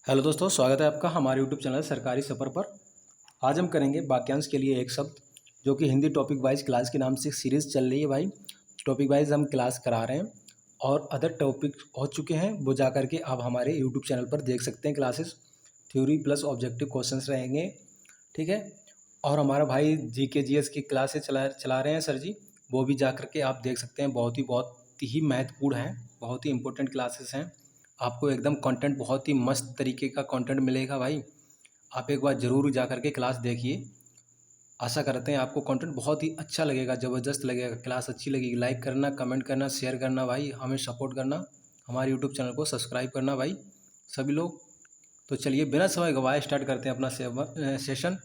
Hello दोस्तों, स्वागत है आपका हमारे यूट्यूब चैनल सरकारी सफ़र पर। आज हम करेंगे वाक्यांश के लिए एक शब्द, जो कि हिंदी टॉपिक वाइज क्लास के नाम से सीरीज़ चल रही है। भाई टॉपिक वाइज हम क्लास करा रहे हैं और अदर टॉपिक हो चुके हैं, वो जा करके आप हमारे यूट्यूब चैनल पर देख सकते हैं। Classes theory plus objective questions रहेंगे, ठीक है। और हमारा भाई जीके जीएस की क्लासेस चला रहे हैं सर जी, वो भी जा करके आप देख सकते हैं। बहुत ही महत्वपूर्ण हैं, बहुत ही इंपॉर्टेंट क्लासेस हैं। आपको एकदम कंटेंट बहुत ही मस्त तरीके का कंटेंट मिलेगा भाई। आप एक बार ज़रूर जा करके क्लास देखिए। आशा करते हैं आपको कंटेंट बहुत ही अच्छा लगेगा, ज़बरदस्त लगेगा। क्लास अच्छी लगेगी, लाइक करना, कमेंट करना, शेयर करना भाई, हमें सपोर्ट करना, हमारे यूट्यूब चैनल को सब्सक्राइब करना भाई सभी लोग। तो चलिए बिना समय गवाए स्टार्ट करते हैं अपना सेशन।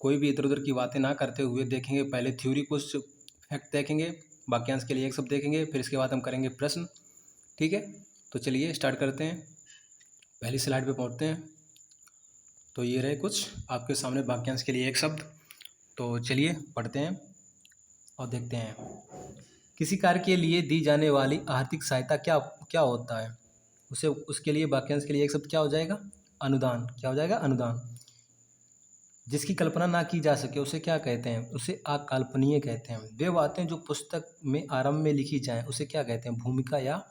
कोई भी इधर उधर की बातें ना करते हुए देखेंगे पहले थ्योरी, कुछ फैक्ट देखेंगे, वाक्यांश के लिए एक शब्द देखेंगे, फिर इसके बाद हम करेंगे प्रश्न, ठीक है। तो चलिए स्टार्ट करते हैं, पहली स्लाइड पे पहुंचते हैं। तो ये रहे कुछ आपके सामने वाक्यांश के लिए एक शब्द। तो चलिए पढ़ते हैं और देखते हैं। किसी कार्य के लिए दी जाने वाली आर्थिक सहायता क्या क्या होता है, उसे उसके लिए वाक्यांश के लिए एक शब्द क्या हो जाएगा? अनुदान। क्या हो जाएगा? अनुदान। जिसकी कल्पना ना की जा सके उसे क्या कहते हैं? उसे अकल्पनीय कहते हैं। वे बातें जो पुस्तक में आरंभ में लिखी जाएं उसे क्या कहते हैं? भूमिका या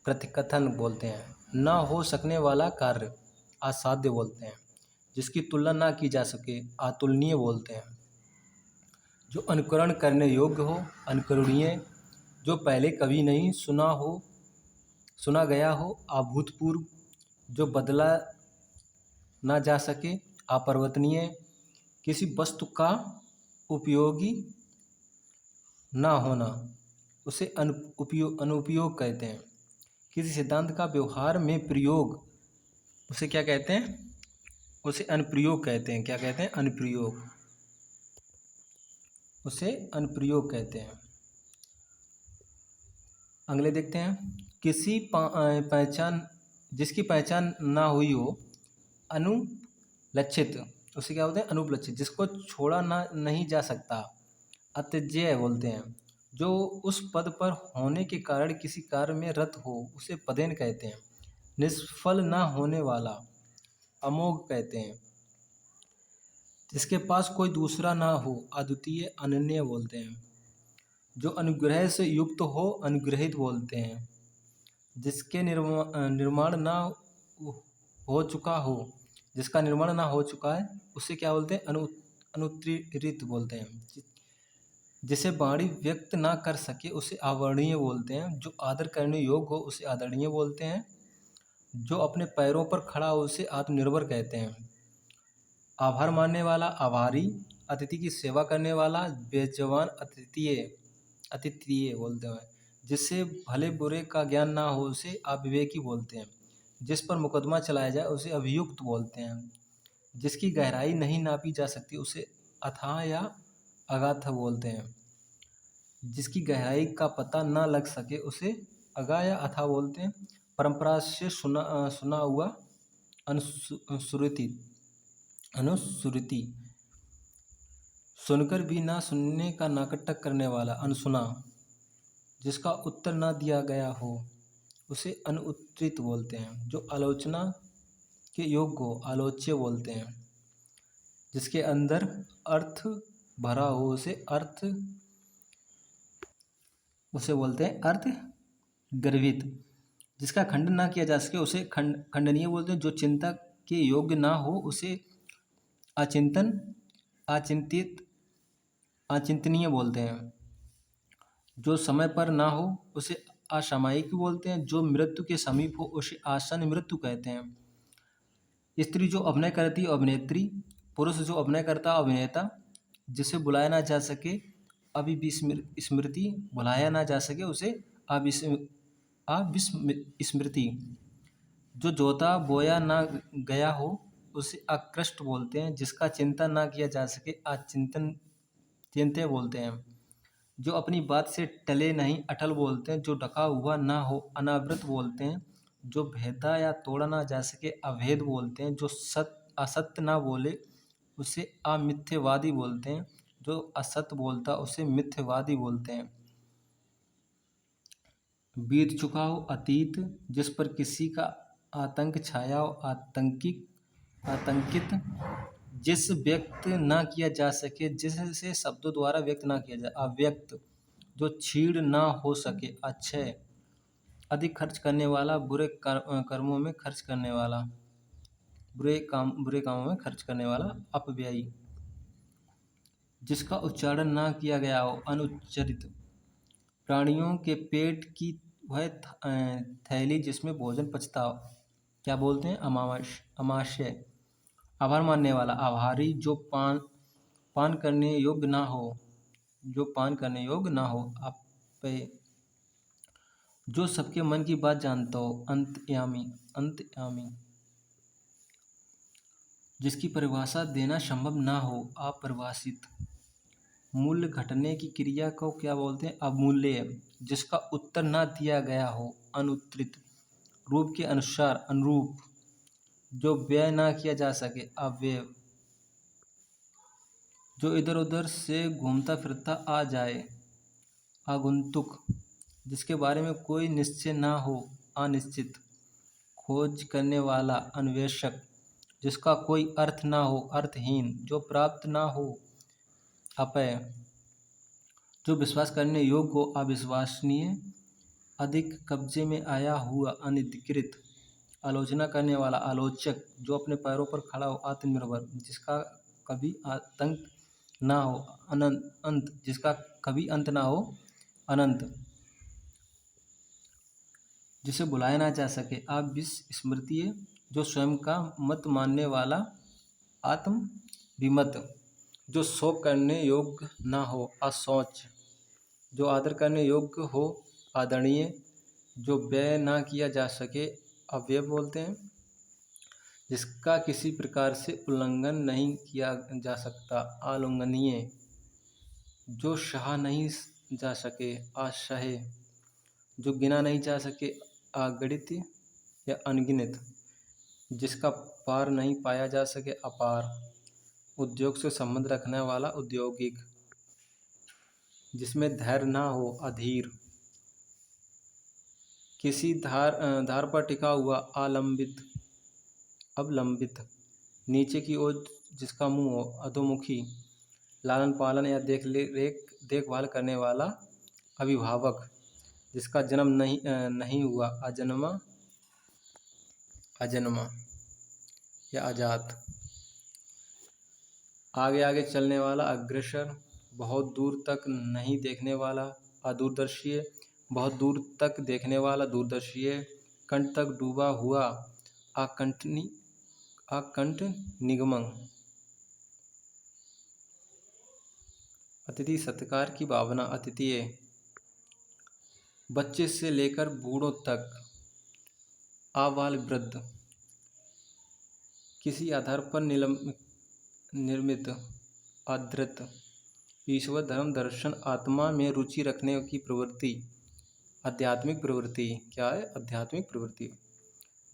प्रतिकथन बोलते हैं। ना हो सकने वाला कार्य असाध्य बोलते हैं। जिसकी तुलना ना की जा सके अतुलनीय बोलते हैं। जो अनुकरण करने योग्य हो अनुकरणीय। जो पहले कभी नहीं सुना गया हो अभूतपूर्व। जो बदला ना जा सके अपरिवर्तनीय। किसी वस्तु का उपयोगी ना होना उसे अनुपयोग कहते हैं। किसी सिद्धांत का व्यवहार में प्रयोग उसे क्या कहते हैं? उसे अनुप्रयोग कहते हैं। क्या कहते हैं? अनुप्रयोग। उसे अनुप्रयोग कहते हैं। अगले देखते हैं। पहचान जिसकी पहचान ना हुई हो अनुलक्षित उसे क्या बोलते हैं? अनुपलक्षित। जिसको छोड़ा ना नहीं जा सकता अत्यजेय बोलते हैं। जो उस पद पर होने के कारण किसी कार्य में रत हो उसे पदेन कहते हैं। निष्फल ना होने वाला अमोघ कहते हैं। जिसके पास कोई दूसरा ना हो अद्वितीय अनन्य बोलते हैं। जो अनुग्रह से युक्त हो अनुग्रहित बोलते हैं। जिसके निर्माण ना हो चुका हो जिसका निर्माण ना हो चुका है उसे क्या बोलते हैं? अनुत्तीर्णित बोलते हैं। जिसे वाणी व्यक्त ना कर सके उसे आवर्णीय बोलते हैं। जो आदर करने योग्य हो उसे आदरणीय बोलते हैं। जो अपने पैरों पर खड़ा हो उसे आत्मनिर्भर कहते हैं। आभार मानने वाला आभारी। अतिथि की सेवा करने वाला बेजवान अतिथीय बोलते हैं। जिससे भले बुरे का ज्ञान ना हो उसे अविवेकी बोलते हैं। जिस पर मुकदमा चलाया जाए उसे अभियुक्त बोलते हैं। जिसकी गहराई नहीं नापी जा सकती उसे अथाह या अगाध बोलते हैं। जिसकी गहराई का पता ना लग सके उसे अगा या अथाह बोलते हैं। परंपरा से सुना हुआ अनुश्रुति अनुश्रुति। सुनकर भी ना सुनने का नाटक करने वाला अनसुना। जिसका उत्तर ना दिया गया हो उसे अनुत्तरित बोलते हैं। जो आलोचना के योग्य हो आलोच्य बोलते हैं। जिसके अंदर अर्थ भरा हो उसे बोलते हैं अर्थ गर्भित। जिसका खंडन ना किया जा सके उसे खंडनीय बोलते हैं। जो चिंता के योग्य ना हो उसे अचिंतनीय बोलते हैं। जो समय पर ना हो उसे असामयिक बोलते हैं। जो मृत्यु के समीप हो उसे आसन मृत्यु कहते हैं। स्त्री जो अभिनय करती है अभिनेत्री। पुरुष जो अभिनय करता है अभिनेता। जिसे बुलाया ना जा सके अविस्मृति। बुलाया ना जा सके उसे अविस्मृति। जो जोता बोया ना गया हो उसे अकृष्ट बोलते हैं। जिसका चिंता ना किया जा सके चिंत्य बोलते हैं। जो अपनी बात से टले नहीं अटल बोलते हैं। जो ढका हुआ ना हो अनावृत बोलते हैं। जो भेदा या तोड़ा ना जा सके अभेद बोलते हैं। जो असत्य ना बोले उसे अमिथ्यवादी बोलते हैं। जो असत्य बोलता उसे मिथ्यवादी बोलते हैं। बीत चुका हो अतीत। जिस पर किसी का आतंक छाया हो, आतंकित, जिस व्यक्त ना किया जा सके, जिससे शब्दों द्वारा व्यक्त ना किया जाए। अव्यक्त, जो छीड़ ना हो सके। अक्षय, अधिक खर्च करने वाला, कर्मों में खर्च करने वाला, बुरे कामों में खर्च करने वाला। अपव्ययी, जिसका उच्चारण ना किया गया हो। अनुच्चरित, प्राणियों के पेट की वह थैली जिसमें भोजन पचता हो, क्या बोलते हैं? अमाशय। आभार मानने वाला। आभारी, जो पान करने योग्य ना हो, जो पान करने योग्य ना हो। अपेय, जो सबके मन की बात जानता हो। अंतर्यामी, जिसकी परिभाषा देना संभव ना हो। अपरिभाषित, मूल्य घटने की क्रिया को क्या बोलते हैं? अवमूल्य, जिसका उत्तर ना दिया गया हो। अनुत्तरित, रूप के अनुसार, अनुरूप, जो व्यय ना किया जा सके। अव्यय, जो इधर उधर से घूमता फिरता आ जाए। आगंतुक, जिसके बारे में कोई निश्चय ना हो। अनिश्चित, खोज करने वाला। अन्वेषक, जिसका कोई अर्थ ना हो। अर्थहीन, जो प्राप्त ना हो। अपेय, जो विश्वास करने योग्य हो। अविश्वसनीय, अधिक कब्जे में आया हुआ। अनधिकृत, आलोचना करने वाला। आलोचक, जो अपने पैरों पर खड़ा हो। आत्मनिर्भर, जिसका कभी आतंक ना हो। अंत, जिसका कभी अंत ना हो। अनंत, जिसे बुलाया ना जा सके। अविस्मृतीय, जो स्वयं का मत मानने वाला। आत्मविमत, जो शोक करने योग्य ना हो। असोच, जो आदर करने योग्य हो। आदरणीय, जो व्यय ना किया जा सके। अव्यय बोलते हैं, जिसका किसी प्रकार से उल्लंघन नहीं किया जा सकता। आलंघनीय, जो सहा नहीं जा सके। असह्य, जो गिना नहीं जा सके। अगणित या अनगिनत, जिसका पार नहीं पाया जा सके। अपार, उद्योग से संबंध रखने वाला। औद्योगिक, जिसमें धैर्य ना हो। अधीर, किसी धार पर टिका हुआ। आलंबित, अवलंबित, नीचे की ओर जिसका मुंह हो। अधोमुखी, लालन पालन या देखभाल करने वाला। अभिभावक, जिसका जन्म नहीं हुआ। अजन्मा या अजात, आगे आगे चलने वाला। अग्रसर, बहुत दूर तक नहीं देखने वाला। अदूरदर्शी, बहुत दूर तक देखने वाला। दूरदर्शी, कंठ तक डूबा हुआ। अकंठ निगमन, अतिथि सत्कार की भावना। अतिथि, बच्चे से लेकर बूढ़ों तक। आबाल वृद्ध, किसी आधार पर निर्मित। अधृत, ईश्वर, धर्म, दर्शन, आत्मा में रुचि रखने की प्रवृत्ति। आध्यात्मिक प्रवृत्ति, क्या है? आध्यात्मिक प्रवृत्ति,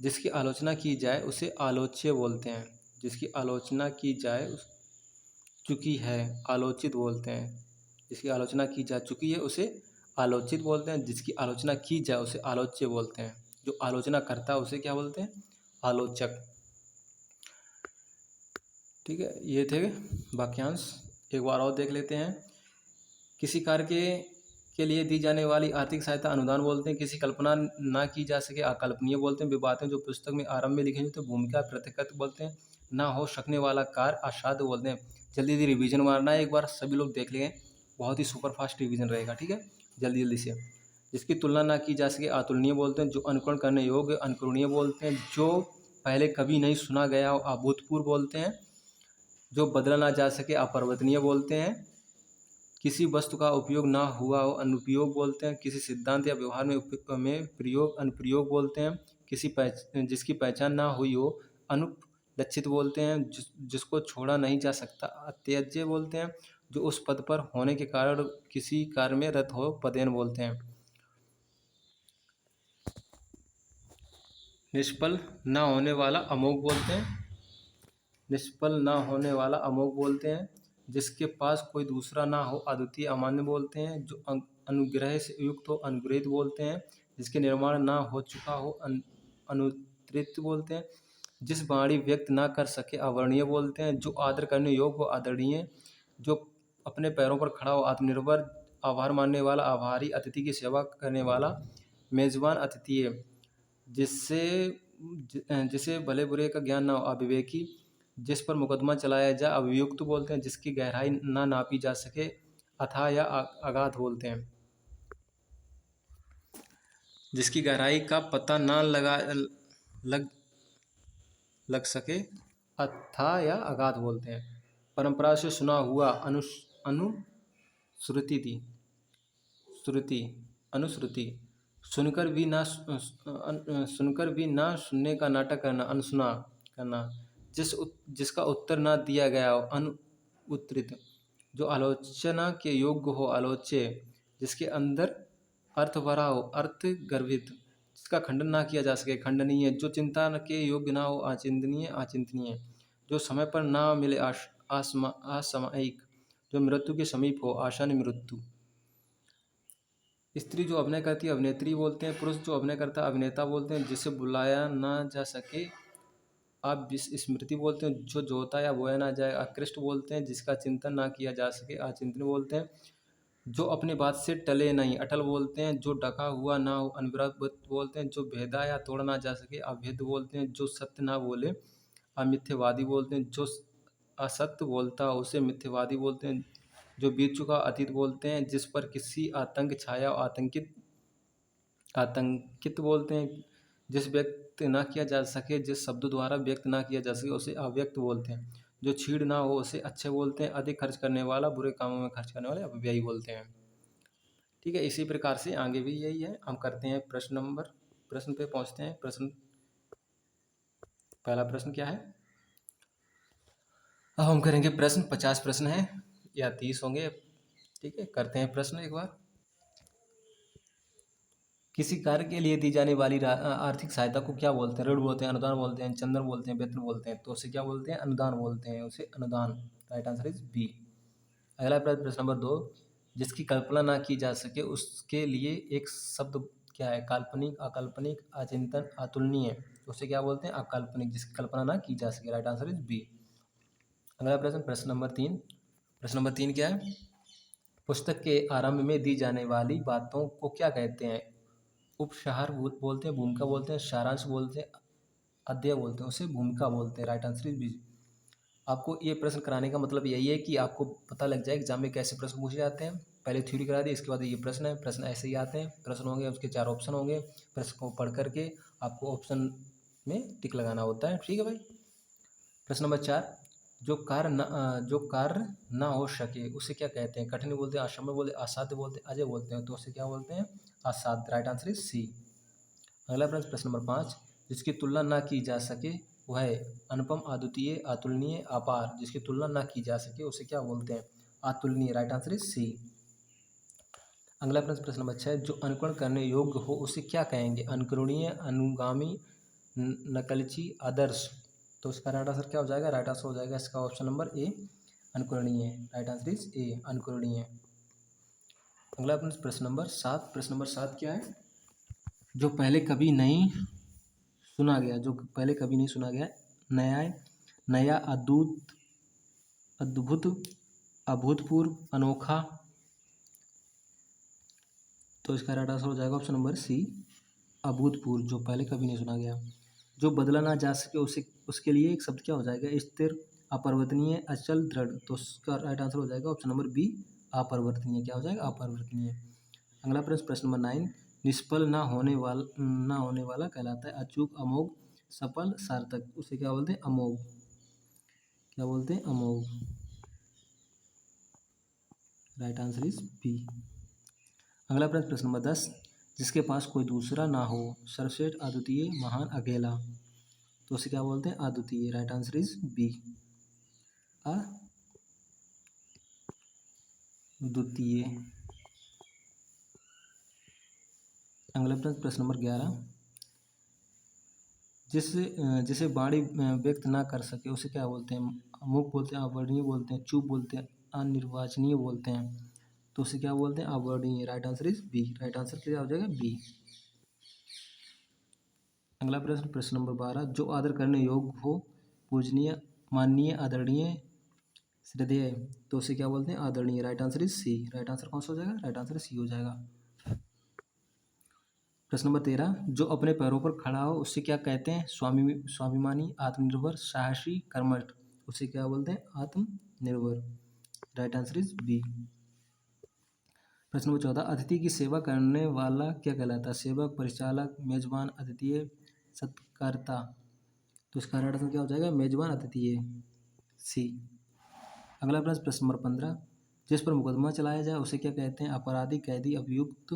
जिसकी आलोचना की जाए उसे आलोच्य बोलते हैं। जिसकी आलोचना की जाए चुकी है, आलोचित बोलते हैं। जिसकी आलोचना की जा चुकी है उसे आलोचित बोलते हैं। जिसकी आलोचना की जाए उसे आलोच्य बोलते हैं। जो आलोचना करता है उसे क्या बोलते हैं? आलोचक। ठीक है, ये थे वाक्यांश। एक बार और देख लेते हैं। किसी कार्य के लिए दी जाने वाली आर्थिक सहायता अनुदान बोलते हैं। किसी कल्पना ना की जा सके अकल्पनीय बोलते हैं। वे बातें जो पुस्तक में आरंभ में लिखी हुई तो भूमिका प्रत्यक्षत बोलते हैं। ना हो सकने वाला कार्य असाध्य बोलते हैं। जल्दी जल्दी रिवीजन मारना है, एक बार सभी लोग देख लें, बहुत ही सुपर फास्ट रिवीजन रहेगा। ठीक है, जल्दी जल्दी से। जिसकी तुलना ना की जा सके अतुलनीय बोलते हैं। जो अनुकरण करने योग्य अनुकरणीय बोलते हैं। जो पहले कभी नहीं सुना गया हो अभूतपूर्व बोलते हैं। जो बदला ना जा सके अपरिवर्तनीय बोलते हैं। किसी वस्तु का उपयोग ना हुआ हो अनुपयोग बोलते हैं। किसी सिद्धांत या व्यवहार में प्रयोग अनुप्रयोग बोलते हैं। जिसकी पहचान ना हुई हो अनुपलक्षित बोलते हैं। जिसको छोड़ा नहीं जा सकता अत्यज्य बोलते हैं। जो उस पद पर होने के कारण किसी कार्य में रत हो पदेन बोलते हैं। निष्फल ना होने वाला अमोघ बोलते हैं। निष्फल ना होने वाला अमोघ बोलते हैं। जिसके पास कोई दूसरा ना हो अद्वितीय अमान्य बोलते हैं। जो अनुग्रह से युक्त हो अनुग्रहित बोलते हैं। जिसके निर्माण ना हो चुका हो अनुत्तरित उत्तरित बोलते हैं। जिस वाणी व्यक्त ना कर सके अवर्णीय बोलते हैं। जो आदर करने योग्य हो आदरणीय। जो अपने पैरों पर खड़ा हो आत्मनिर्भर। आभार मानने वाला आभारी। अतिथि की सेवा करने वाला मेजबान अतिथि है। जिससे जिसे भले बुरे का ज्ञान ना हो अविवेकी। जिस पर मुकदमा चलाया जाए अभियुक्त बोलते हैं। जिसकी गहराई ना नापी जा सके अथाह या अगाध बोलते हैं। जिसकी गहराई का पता ना लग सके अथाह या अगाध बोलते हैं। परंपरा से सुना हुआ अनुश्रुति थी श्रुति अनुश्रुति। सुनकर भी ना सुनने का नाटक करना अनसुना करना। जिसका उत्तर ना दिया गया हो अनुत्तरित। जो आलोचना के योग्य हो आलोच्य। जिसके अंदर अर्थ भरा हो अर्थ गर्भित। जिसका खंडन ना किया जा सके खंडनीय। जो चिंता के योग्य ना हो अचिंतनीय। जो समय पर ना मिले असामयिक। जो मृत्यु के समीप हो आशान मृत्यु। स्त्री जो अभिनय करती है अभिनेत्री बोलते हैं। पुरुष जो अभिनय करता है अभिनेता बोलते हैं। जिसे बुलाया ना जा सके आप स्मृति बोलते हैं। जो जोता या बोया ना जाए अकृष्ट बोलते हैं। जिसका चिंतन ना किया जा सके अचिंतन बोलते हैं। जो अपनी बात से टले नहीं अटल बोलते हैं। जो ढका हुआ ना हो अनवरत बोलते हैं। जो भेदा या तोड़ा ना जा सके अभेद बोलते हैं। जो सत्य ना बोले अमिथ्यवादी बोलते हैं। जो असत्य बोलता है उसे मिथ्यवादी बोलते हैं। जो बीत चुका अतीत बोलते हैं। जिस पर किसी आतंक छाया आतंकित बोलते हैं। जिस व्यक्त ना किया जा सके जिस शब्द द्वारा व्यक्त ना किया जा सके उसे अव्यक्त बोलते हैं। जो छीड़ ना हो उसे अच्छे बोलते हैं। अधिक खर्च करने वाला बुरे कामों में खर्च करने वाले अपव्ययी बोलते हैं। ठीक है, इसी प्रकार से आगे भी यही है। हम करते हैं प्रश्न पे पहुंचते हैं। पहला प्रश्न क्या है। अब हम करेंगे प्रश्न 50 प्रश्न है या 30 होंगे। ठीक है, करते हैं प्रश्न एक बार। किसी कार्य के लिए दी जाने वाली आर्थिक सहायता को क्या बोलते हैं। ऋण बोलते हैं अनुदान बोलते हैं चंदन बोलते हैं वेतन बोलते हैं। तो उसे क्या बोलते हैं अनुदान बोलते हैं। उसे अनुदान। Right answer is B. अगला प्रश्न नंबर 2। जिसकी कल्पना ना की जा सके उसके लिए एक शब्द क्या है। काल्पनिक अकाल्पनिक अचिंतन अतुलनीय। तो उसे क्या बोलते हैं अकाल्पनिक। जिसकी कल्पना ना की जा सके। Right answer is B. अगला प्रश्न नंबर 3। प्रश्न नंबर 3 क्या है। पुस्तक के आरंभ में दी जाने वाली बातों को क्या कहते हैं। उपसहार बोलते हैं भूमिका बोलते हैं सारांश बोलते हैं अध्यय बोलते हैं। उसे भूमिका बोलते हैं। Right answer is B. आपको ये प्रश्न कराने का मतलब यही है कि आपको पता लग जाए एग्जाम में कैसे प्रश्न पूछे जाते हैं। पहले थ्योरी करा दी इसके बाद ये प्रश्न है। प्रश्न ऐसे ही आते हैं। प्रश्न होंगे उसके 4 ऑप्शन होंगे। प्रश्न को पढ़ करके आपको ऑप्शन में टिक लगाना होता है। ठीक है भाई। प्रश्न नंबर 4। जो कार्य ना हो सके उसे क्या कहते हैं। कठिन बोलते हैं असंभव बोलते हैं असाध्य बोलते हैं अजय बोलते हैं। तो उसे क्या बोलते हैं असाध्य। Right answer is C. अगला प्रश्न नंबर 5। जिसकी तुलना ना की जा सके वह है अनुपम अद्वितीय अतुलनीय अपार। जिसकी तुलना ना की जा सके उसे क्या बोलते हैं अतुलनीय। Right answer is C. अगला प्रश्न नंबर 6। जो अनुकरण करने योग्य हो उसे क्या कहेंगे। अनुकरणीय अनुगामी नकलची आदर्श। तो इसका राइट आंसर क्या हो जाएगा। राइट आंसर हो जाएगा इसका ऑप्शन नंबर ए अनुकरणीय। राइट आंसर इज ए अनुकरणीय। अगला प्रश्न नंबर 7। प्रश्न नंबर 7 क्या है। जो पहले कभी नहीं सुना गया नया अद्भुत अभूतपूर्व अनोखा। तो इसका राइट आंसर हो जाएगा ऑप्शन नंबर सी अभूतपूर्व। जो पहले कभी नहीं सुना गया। जो बदला ना जा सके उसके लिए एक शब्द क्या हो जाएगा स्थिर अपरिवर्तनीय अचल दृढ़। तो उसका राइट आंसर हो जाएगा ऑप्शन नंबर बी अपरिवर्तनीय। क्या हो जाएगा अपरिवर्तनीय। अगला प्रश्न नंबर 9। निष्फल ना होने वाला कहलाता है अचूक अमोघ सफल सार्थक। उसे क्या बोलते हैं अमोघ। क्या बोलते हैं अमोघ। Right answer is B. अगला प्रश्न नंबर 10। जिसके पास कोई दूसरा ना हो सर्वश्रेष्ठ अद्वितीय महान अकेला। तो उसे क्या बोलते हैं अद्वितीय। राइट आंसर इज बी अद्वितीय। अगला प्रश्न नंबर 11। जिसे वाणी व्यक्त ना कर सके उसे क्या बोलते हैं अमूक बोलते हैं अवर्णीय बोलते हैं चुप बोलते हैं अनिर्वाचनीय बोलते हैं। तो उसे क्या बोलते हैं अवर्णीय। Right answer is B. Right answer क्या हो जाएगा बी। अगला प्रश्न, प्रश्न नंबर 12, जो आदर करने योग्य हो, पूजनीय, माननीय, आदरणीय, श्रद्धेय, तो उसे क्या बोलते हैं? आदरणीय। Right answer is C. Right answer कौन सा हो जाएगा? राइट आंसर सी हो जाएगा। प्रश्न नंबर 13, जो अपने पैरों पर खड़ा हो उसे क्या कहते हैं? स्वाभिमानी, आत्मनिर्भर, साहसी, कर्मठ, उसे क्या बोलते हैं? आत्मनिर्भर। Right answer is B. प्रश्न नंबर 14, अतिथि की सेवा करने वाला क्या कहलाता है? सेवक, परिचालक, मेजबान, अतिथि, सत्कर्ता, तो इसका राइट आंसर क्या हो जाएगा? मेजबान, अतिथि, सी। अगला प्रश्न, प्रश्न नंबर 15, जिस पर मुकदमा चलाया जाए उसे क्या कहते हैं? अपराधी, कैदी, अभियुक्त,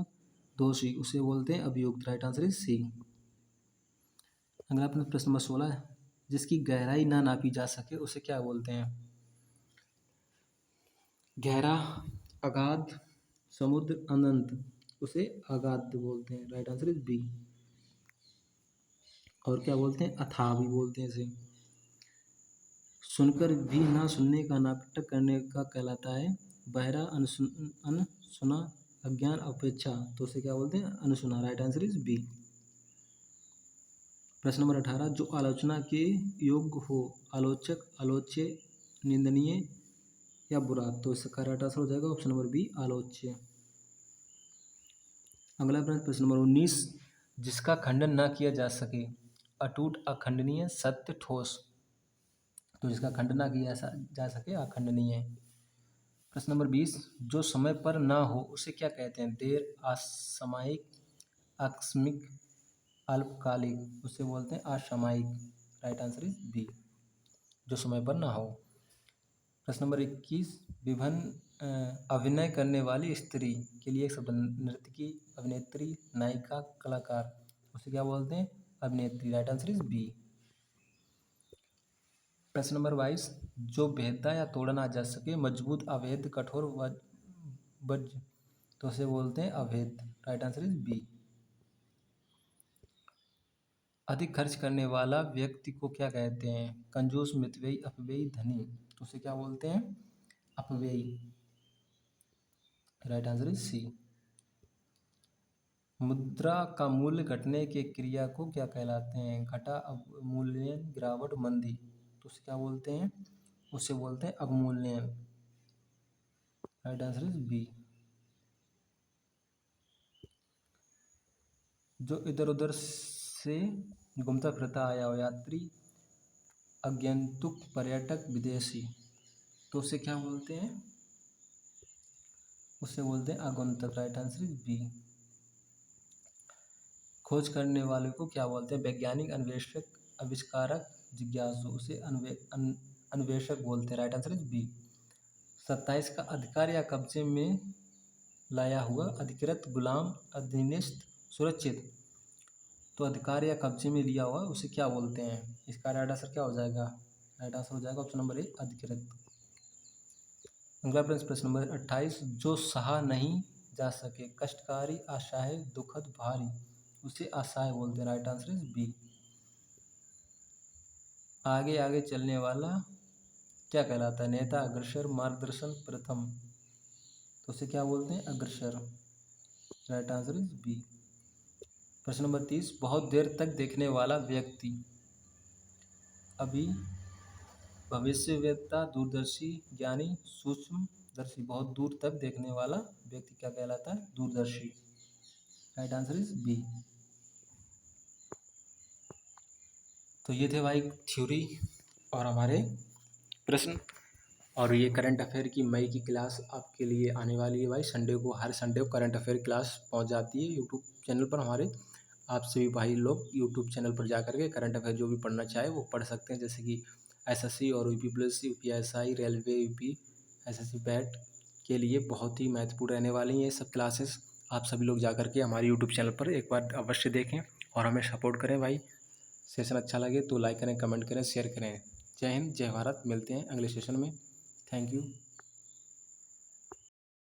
दोषी, उसे बोलते हैं अभियुक्त। Right answer is C. अगला प्रश्न नंबर 16, जिसकी गहराई ना नापी जा सके उसे क्या बोलते हैं? गहरा, अगाध, समुद्र, अनंत, उसे अगाध बोलते हैं। Right answer is B. और क्या बोलते हैं? अथाह भी बोलते हैं इसे। सुनकर भी ना सुनने का नाटक करने का कहलाता है बहरा, अनसुना, अज्ञान, अपेक्षा, तो उसे क्या बोलते हैं? अनसुना। Right answer is B. प्रश्न नंबर 18, जो आलोचना के योग्य हो, आलोचक, आलोच्य, निंदनीय या बुरा, तो इसका राइट आंसर हो जाएगा ऑप्शन नंबर बी, आलोच्य। अगला प्रश्न नंबर 19, जिसका खंडन ना किया जा सके, अटूट, अखंडनीय, सत्य, ठोस, तो जिसका खंडन ना किया जा सके अखंडनीय। प्रश्न नंबर 20, जो समय पर ना हो उसे क्या कहते हैं? देर, असामयिक, आकस्मिक, अल्पकालिक, उसे बोलते हैं असामयिक। राइट आंसर इज बी, जो समय पर ना हो। प्रश्न नंबर 21, विभिन्न अभिनय करने वाली स्त्री के लिए एक शब्द, नर्तकी, अभिनेत्री, नायिका, कलाकार, उसे क्या बोलते हैं? अभिनेत्री। Right answer is B. प्रश्न नंबर 22, जो भेदा या तोड़ा ना जा सके, मजबूत, अभेद, कठोर, वज्र, तो उसे बोलते हैं अभेद। Right answer is B. अधिक खर्च करने वाला व्यक्ति को क्या कहते हैं? कंजूस, मितव्ययी, अपव्ययी, धनी, तो उसे क्या बोलते हैं? अपव्ययी। Right answer is C. मुद्रा का मूल्य घटने के क्रिया को क्या कहलाते हैं? घटा, अवमूल्यन, गिरावट, मंदी, तो उसे क्या बोलते हैं? उसे बोलते हैं अवमूल्यन। Right answer is B. जो इधर उधर से घूमता फिरता आया हो, यात्री, आगंतुक, पर्यटक, विदेशी, तो उसे क्या बोलते हैं? उसे बोलते हैं आगंतुक। Right answer is B. खोज करने वाले को क्या बोलते हैं? वैज्ञानिक, अन्वेषक, आविष्कारक, जिज्ञासु, उसे अन्वेषक बोलते हैं। Right answer is B. 27 का अधिकार या कब्जे में लाया हुआ, अधिकृत, गुलाम, अधीनस्थ, सुरक्षित, तो अधिकार या कब्जे में लिया हुआ उसे क्या बोलते हैं? इसका राइट आंसर क्या हो जाएगा? राइट आंसर हो जाएगा ऑप्शन नंबर ए, अधिकृत। अगला प्रश्न नंबर 28, जो सहा नहीं जा सके, कष्टकारी, असहाय, दुखद, भारी, उसे असहाय बोलते हैं। Right answer is B. आगे आगे चलने वाला क्या कहलाता है? नेता, अग्रसर, मार्गदर्शन, प्रथम, तो उसे क्या बोलते हैं? अग्रसर। Right answer is B. प्रश्न नंबर 30, बहुत देर तक देखने वाला व्यक्ति, अभी, भविष्यवेत्ता, दूरदर्शी, ज्ञानी, सूक्ष्मदर्शी, बहुत दूर तक देखने वाला व्यक्ति क्या कहलाता है? दूरदर्शी। Right answer is B. तो ये थे भाई थ्योरी और हमारे प्रश्न, और ये करंट अफेयर की मई की क्लास आपके लिए आने वाली है भाई। संडे को, हर संडे को करंट अफेयर क्लास पहुंच जाती है यूट्यूब चैनल पर हमारे। आप सभी भाई लोग यूट्यूब चैनल पर जा करके करंट अफेयर जो भी पढ़ना चाहे वो पढ़ सकते हैं, जैसे कि एसएससी और UP plus, UPSI, railway, UP, SSC bat के लिए बहुत ही महत्वपूर्ण रहने वाली हैं ये सब क्लासेस। आप सभी लोग जा करके हमारे यूट्यूब चैनल पर एक बार अवश्य देखें और हमें सपोर्ट करें भाई। सेशन अच्छा लगे तो लाइक करें, कमेंट करें, शेयर करें। जय हिंद, जय भारत। मिलते हैं अगले सेशन में। Thank you.